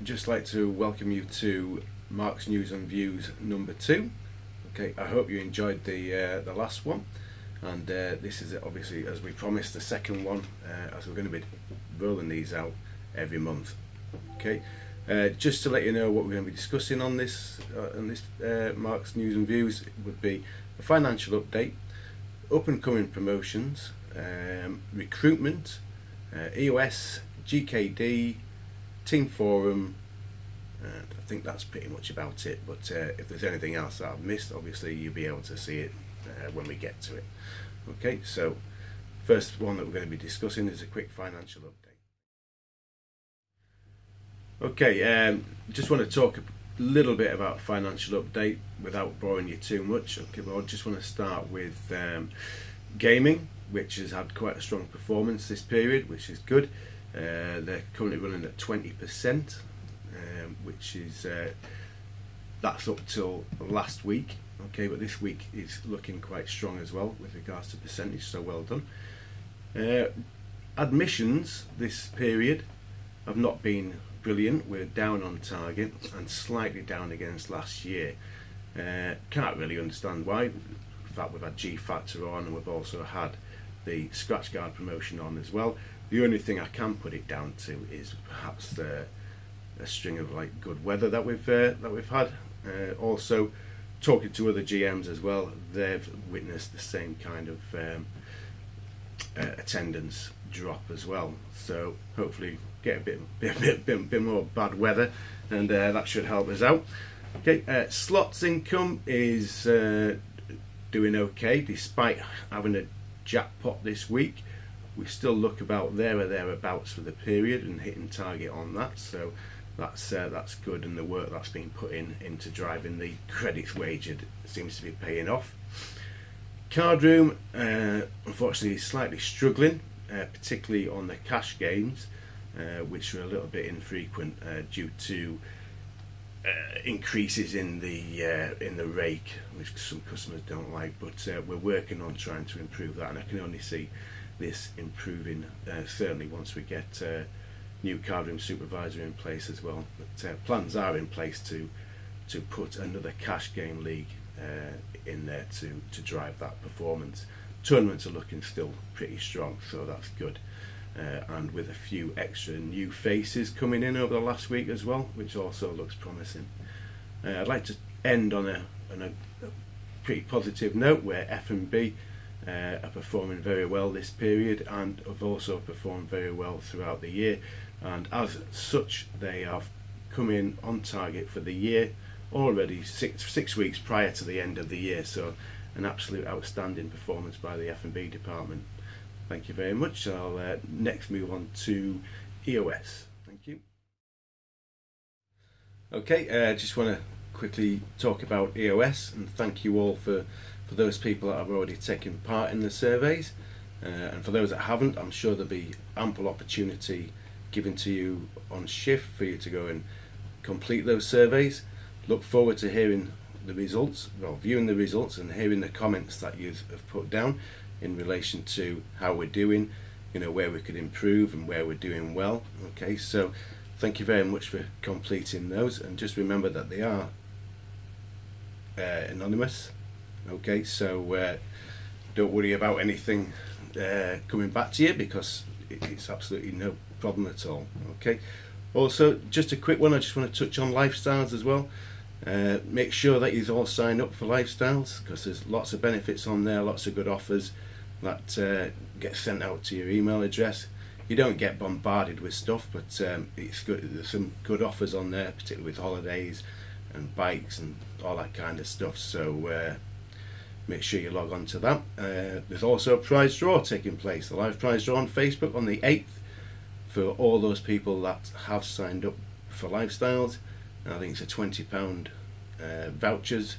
just like to welcome you to Mark's News and Views number 2. Okay, I hope you enjoyed the last one, and this is obviously, as we promised, the second one, as we're going to be rolling these out every month. Okay, just to let you know what we're going to be discussing on this Mark's News and Views would be a financial update, up and coming promotions, recruitment, EOS, GKD, Team Forum. I think that's pretty much about it, but if there's anything else that I've missed, obviously you'll be able to see it when we get to it. Okay, so first one that we're going to be discussing is a quick financial update. Okay, just want to talk a little bit about financial update without boring you too much. Okay, well, I just want to start with gaming, which has had quite a strong performance this period, which is good. They're currently running at 20%, which is that's up till last week. Okay, but this week is looking quite strong as well with regards to percentage, so well done. Admissions this period have not been brilliant. We're down on target and slightly down against last year. Can't really understand why. In fact, we've had G Factor on, and we've also had the Scratch Guard promotion on as well. The only thing I can put it down to is perhaps a string of like good weather that we've had. Also, talking to other GMs as well, they've witnessed the same kind of attendance drop as well. So hopefully get a bit more bad weather, and that should help us out. Okay, slots income is doing okay despite having a jackpot this week. We still look about there or thereabouts for the period and hitting target on that, so that's good, and the work that's been put into driving the credits wagered seems to be paying off. Card room, unfortunately, is slightly struggling, particularly on the cash games, which are a little bit infrequent due to increases in the rake, which some customers don't like. But we're working on trying to improve that, and I can only see this improving certainly once we get new cardroom supervisor in place as well. But plans are in place to put another cash game league in there to drive that performance. Tournaments are looking still pretty strong, so that's good, and with a few extra new faces coming in over the last week as well, which also looks promising. I'd like to end on a pretty positive note where F&B are performing very well this period, and have also performed very well throughout the year, and as such they have come in on target for the year already six weeks prior to the end of the year. So an absolute outstanding performance by the F&B department. Thank you very much. I'll next move on to EOS. Thank you. Okay, just want to quickly talk about EOS and thank you all for those people that have already taken part in the surveys, and for those that haven't, I'm sure there'll be ample opportunity given to you on shift for you to go and complete those surveys. Look forward to hearing the results, well, viewing the results and hearing the comments that you have put down in relation to how we're doing, you know, where we could improve and where we're doing well. Okay, so thank you very much for completing those, and just remember that they are anonymous. Okay, so don't worry about anything coming back to you, because it's absolutely no problem at all. Okay, also just a quick one, I just want to touch on lifestyles as well. Make sure that you all sign up for lifestyles, because there's lots of benefits on there, lots of good offers that get sent out to your email address. You don't get bombarded with stuff, but it's good. There's some good offers on there, particularly with holidays and bikes and all that kind of stuff, so make sure you log on to that. There's also a prize draw taking place, the live prize draw on Facebook on the 8th for all those people that have signed up for lifestyles. I think it's a £20 vouchers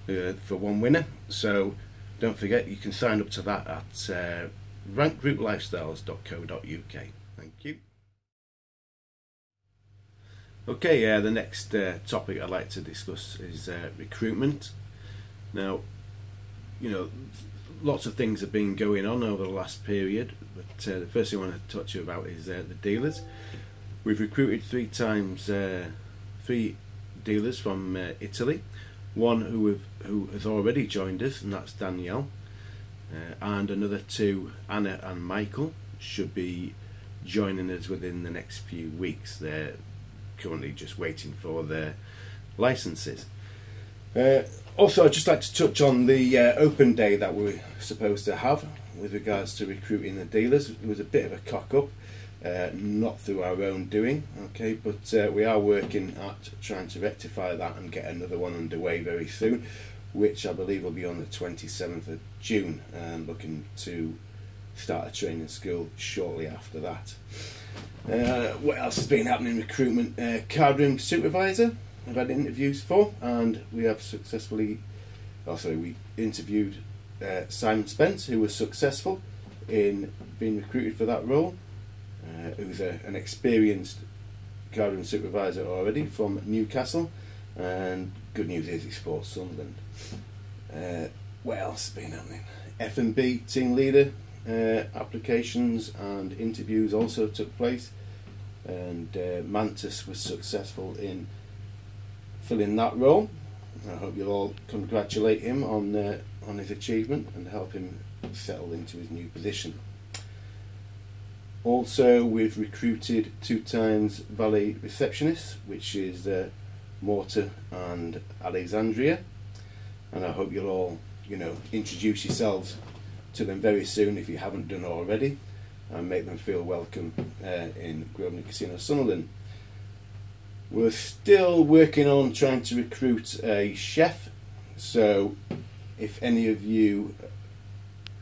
for one winner, so don't forget you can sign up to that at rankgrouplifestyles.co.uk. Thank you. Okay, the next topic I'd like to discuss is recruitment. Now, you know, lots of things have been going on over the last period, but the first thing I want to touch about is the dealers. We've recruited three dealers from Italy. One who has already joined us, and that's Danielle, and another two, Anna and Michael, should be joining us within the next few weeks. They're currently just waiting for their licenses. Also, I'd just like to touch on the open day that we're supposed to have with regards to recruiting the dealers. It was a bit of a cock-up, not through our own doing, okay, but we are working at trying to rectify that and get another one underway very soon, which I believe will be on the 27th of June, and looking to start a training school shortly after that. What else has been happening in recruitment? Cardroom supervisor I've had interviews for, and we have successfully, we interviewed Simon Spence, who was successful in being recruited for that role, who's an experienced cardroom supervisor already from Newcastle, and good news is he supports Sunderland. What else has been happening? F&B team leader applications and interviews also took place, and Mantis was successful in filling that role. I hope you'll all congratulate him on his achievement and help him settle into his new position. Also, we've recruited 2 times valet receptionists, which is Morta and Alexandria, and I hope you'll all, introduce yourselves to them very soon if you haven't done already, and make them feel welcome in Grosvenor Casino Sunderland. We're still working on trying to recruit a chef, so if any of you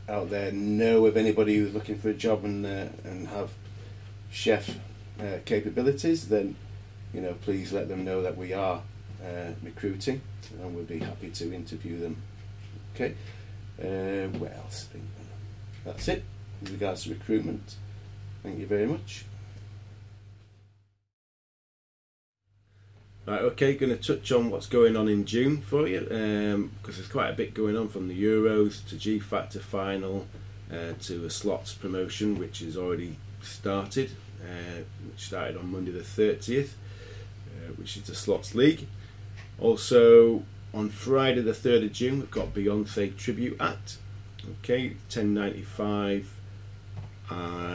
out there know of anybody who's looking for a job and have chef capabilities, then please let them know that we are recruiting, and we'll be happy to interview them. Okay. What else? That's it with regards to recruitment. Thank you very much. Right, okay, going to touch on what's going on in June for you, because there's quite a bit going on, from the Euros to G Factor final to a slots promotion which has already started, which started on Monday the 30th, which is the Slots League. Also on Friday the 3rd of June we've got Beyonce Tribute Act, okay, $10.95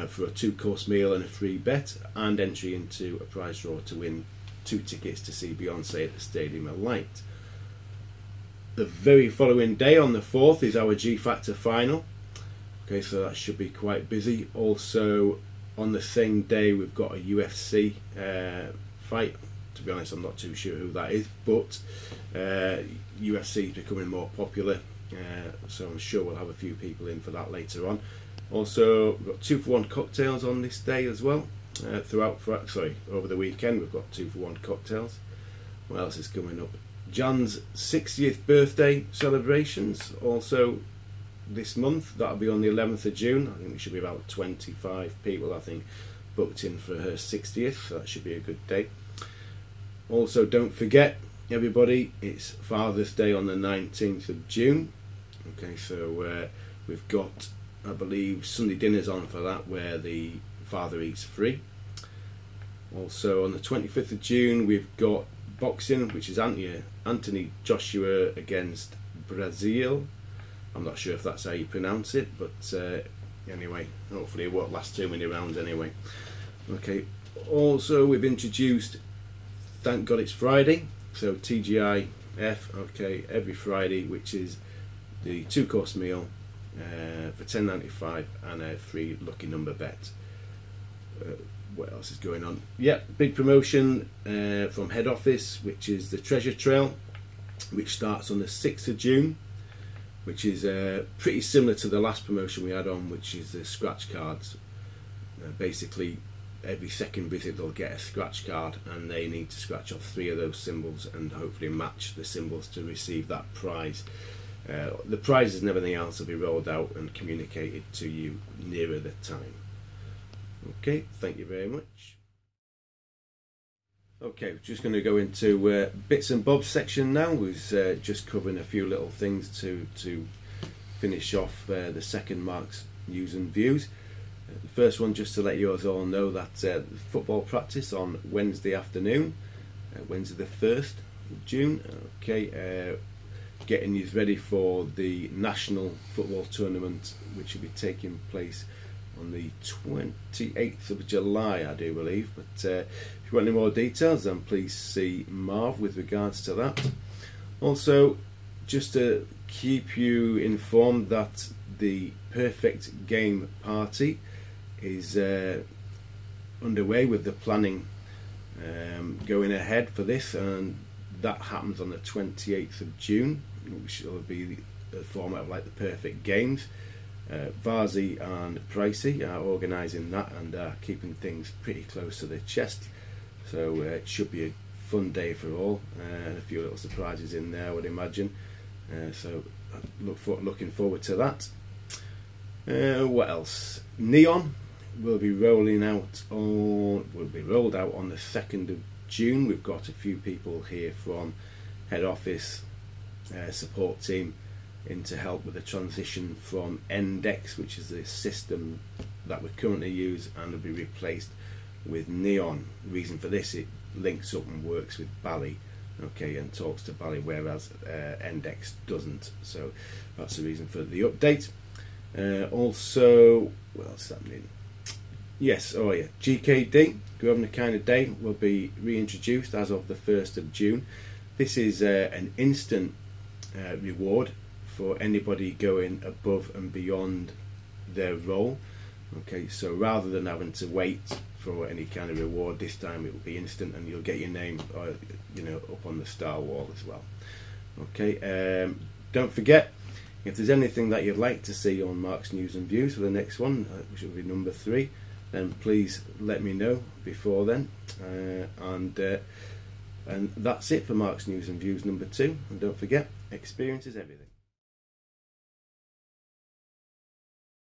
for a 2-course meal and a free bet, and entry into a prize draw to win 2 tickets to see Beyonce at the Stadium of Light. The very following day, on the 4th, is our G Factor final. Okay, so that should be quite busy. Also, on the same day, we've got a UFC fight. To be honest, I'm not too sure who that is, but UFC is becoming more popular, so I'm sure we'll have a few people in for that later on. Also, we've got 2-for-1 cocktails on this day as well. Over the weekend we've got 2-for-1 cocktails. What else is coming up? Jan's 60th birthday celebrations also this month. That'll be on the 11th of June. I think there should be about 25 people, I think, booked in for her 60th, so that should be a good day. Also, don't forget, everybody, it's Father's Day on the 19th of June. Okay, so we've got, I believe, Sunday dinners on for that, where the father eats free. Also on the 25th of June we've got boxing, which is Anthony Joshua against Brazil. I'm not sure if that's how you pronounce it, but anyway, hopefully it won't last too many rounds anyway. Okay, also we've introduced Thank God It's Friday, so TGIF, okay, every Friday, which is the 2-course meal for $10.95 and a free lucky number bet. What else is going on? Yeah, big promotion from head office, which is the Treasure Trail, which starts on the 6th of June, which is pretty similar to the last promotion we had on, which is the scratch cards. Basically, every second visit they'll get a scratch card, and they need to scratch off 3 of those symbols and hopefully match the symbols to receive that prize. The prizes and everything else will be rolled out and communicated to you nearer the time. Okay, thank you very much. Okay, we're just going to go into bits and bobs section now. We're just covering a few little things to finish off the second Mark's news and views. The first one, just to let you all know that football practice on Wednesday afternoon, Wednesday the 1st of June. Okay, getting you ready for the national football tournament, which will be taking place on the 28th of July, I do believe. But if you want any more details, then please see Marv with regards to that. Also, just to keep you informed that the Perfect Game Party is underway with the planning going ahead for this, and that happens on the 28th of June, which will be the format of like the Perfect Games. Varzi and Pricey are organising that and are keeping things pretty close to the chest, so it should be a fun day for all, and a few little surprises in there, I would imagine. So looking forward to that. What else? Neon will be rolled out on the 2nd of June. We've got a few people here from head office support team in to help with the transition from Endex, which is the system that we currently use, and will be replaced with Neon. The reason for this, it links up and works with Bally, okay, and talks to Bally, whereas Endex doesn't. So that's the reason for the update. Also, what else is happening? Yes, oh yeah, GKD, Grosvenor Kind of Day, will be reintroduced as of the 1st of June. This is an instant reward for anybody going above and beyond their role. Okay, so rather than having to wait for any kind of reward, this time it will be instant, and you'll get your name, up on the star wall as well. Okay, don't forget, if there's anything that you'd like to see on Mark's News and Views for the next one, which will be number 3, then please let me know before then. And that's it for Mark's News and Views number 2. And don't forget, experience is everything.